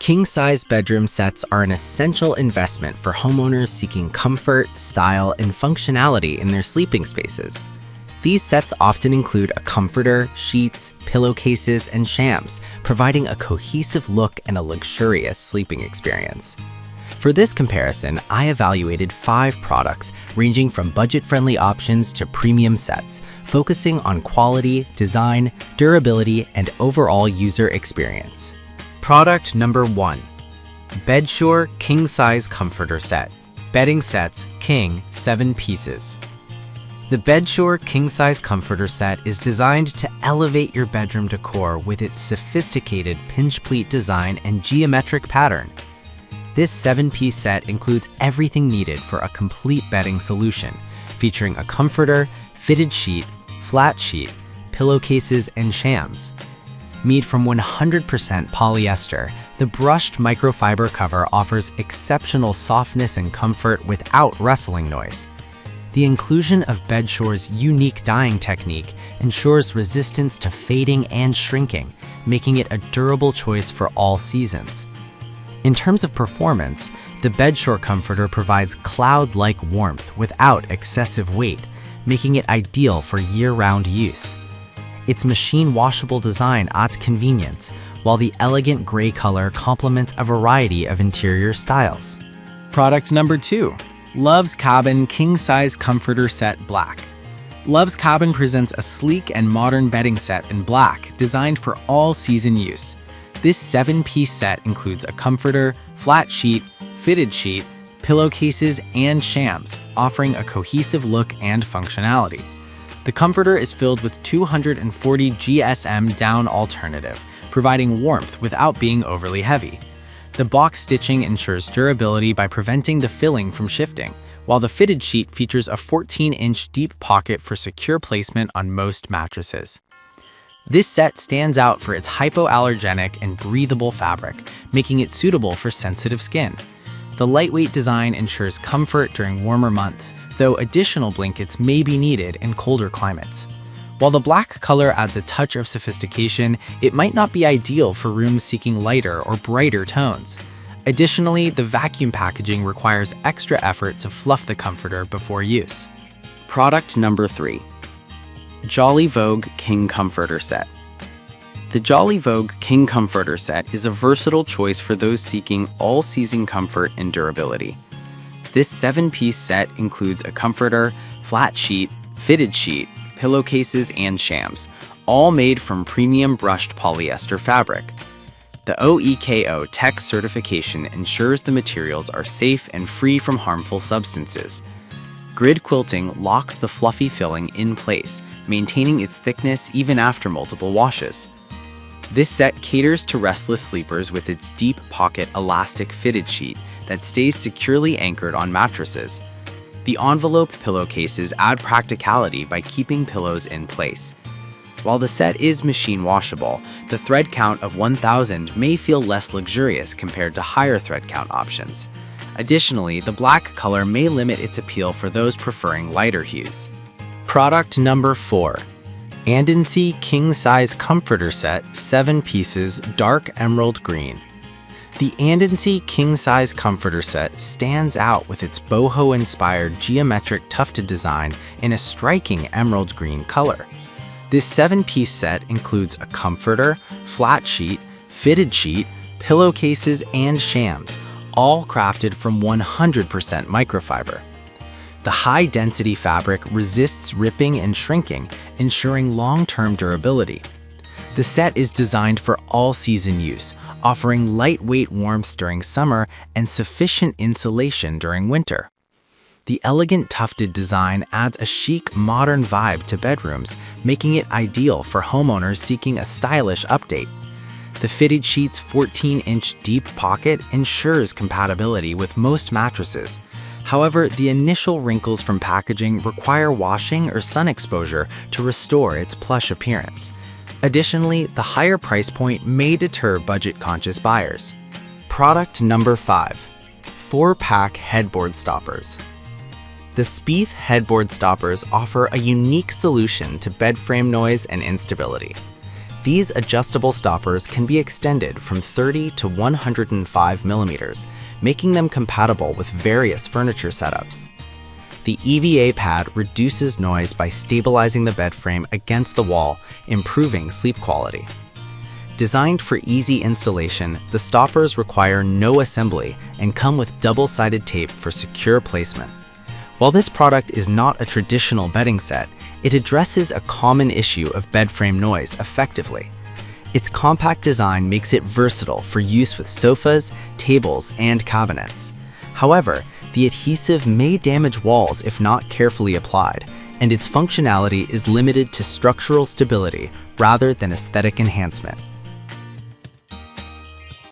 King-size bedroom sets are an essential investment for homeowners seeking comfort, style, and functionality in their sleeping spaces. These sets often include a comforter, sheets, pillowcases, and shams, providing a cohesive look and a luxurious sleeping experience. For this comparison, I evaluated 5 products ranging from budget-friendly options to premium sets, focusing on quality, design, durability, and overall user experience. Product number 1. Bedshore King-Size Comforter Set. Bedding Sets, King, 7 pieces. The Bedshore King-Size Comforter Set is designed to elevate your bedroom decor with its sophisticated pinch pleat design and geometric pattern. This 7-piece set includes everything needed for a complete bedding solution, featuring a comforter, fitted sheet, flat sheet, pillowcases, and shams. Made from 100% polyester, the brushed microfiber cover offers exceptional softness and comfort without rustling noise. The inclusion of Bedshore's unique dyeing technique ensures resistance to fading and shrinking, making it a durable choice for all seasons. In terms of performance, the Bedshore comforter provides cloud-like warmth without excessive weight, making it ideal for year-round use. Its machine-washable design adds convenience, while the elegant gray color complements a variety of interior styles. Product number 2. Love's Cabin King-Size Comforter Set Black. Love's Cabin presents a sleek and modern bedding set in black, designed for all-season use. This 7-piece set includes a comforter, flat sheet, fitted sheet, pillowcases, and shams, offering a cohesive look and functionality. The comforter is filled with 240 GSM down alternative, providing warmth without being overly heavy. The box stitching ensures durability by preventing the filling from shifting, while the fitted sheet features a 14-inch deep pocket for secure placement on most mattresses. This set stands out for its hypoallergenic and breathable fabric, making it suitable for sensitive skin. The lightweight design ensures comfort during warmer months, though additional blankets may be needed in colder climates. While the black color adds a touch of sophistication, it might not be ideal for rooms seeking lighter or brighter tones. Additionally, the vacuum packaging requires extra effort to fluff the comforter before use. Product number 3. Jolly Vogue King Comforter Set. The Jolly Vogue King Comforter Set is a versatile choice for those seeking all-season comfort and durability. This 7-piece set includes a comforter, flat sheet, fitted sheet, pillowcases, and shams, all made from premium brushed polyester fabric. The OEKO Tech certification ensures the materials are safe and free from harmful substances. Grid quilting locks the fluffy filling in place, maintaining its thickness even after multiple washes. This set caters to restless sleepers with its deep pocket elastic fitted sheet that stays securely anchored on mattresses. The envelope pillowcases add practicality by keeping pillows in place. While the set is machine washable, the thread count of 1,000 may feel less luxurious compared to higher thread count options. Additionally, the black color may limit its appeal for those preferring lighter hues. Product number 4. Andency King-Size Comforter Set, 7 pieces, dark emerald green. The Andency King-Size Comforter Set stands out with its boho-inspired geometric tufted design in a striking emerald green color. This 7-piece set includes a comforter, flat sheet, fitted sheet, pillowcases, and shams, all crafted from 100% microfiber. The high-density fabric resists ripping and shrinking, ensuring long-term durability. The set is designed for all-season use, offering lightweight warmth during summer and sufficient insulation during winter. The elegant tufted design adds a chic, modern vibe to bedrooms, making it ideal for homeowners seeking a stylish update. The fitted sheet's 14-inch deep pocket ensures compatibility with most mattresses. However, the initial wrinkles from packaging require washing or sun exposure to restore its plush appearance. Additionally, the higher price point may deter budget-conscious buyers. Product number 5. 4-pack headboard stoppers. The Spieth headboard stoppers offer a unique solution to bed frame noise and instability. These adjustable stoppers can be extended from 30 to 105 millimeters, making them compatible with various furniture setups. The EVA pad reduces noise by stabilizing the bed frame against the wall, improving sleep quality. Designed for easy installation, the stoppers require no assembly and come with double-sided tape for secure placement. While this product is not a traditional bedding set, it addresses a common issue of bed frame noise effectively. Its compact design makes it versatile for use with sofas, tables, and cabinets. However, the adhesive may damage walls if not carefully applied, and its functionality is limited to structural stability rather than aesthetic enhancement.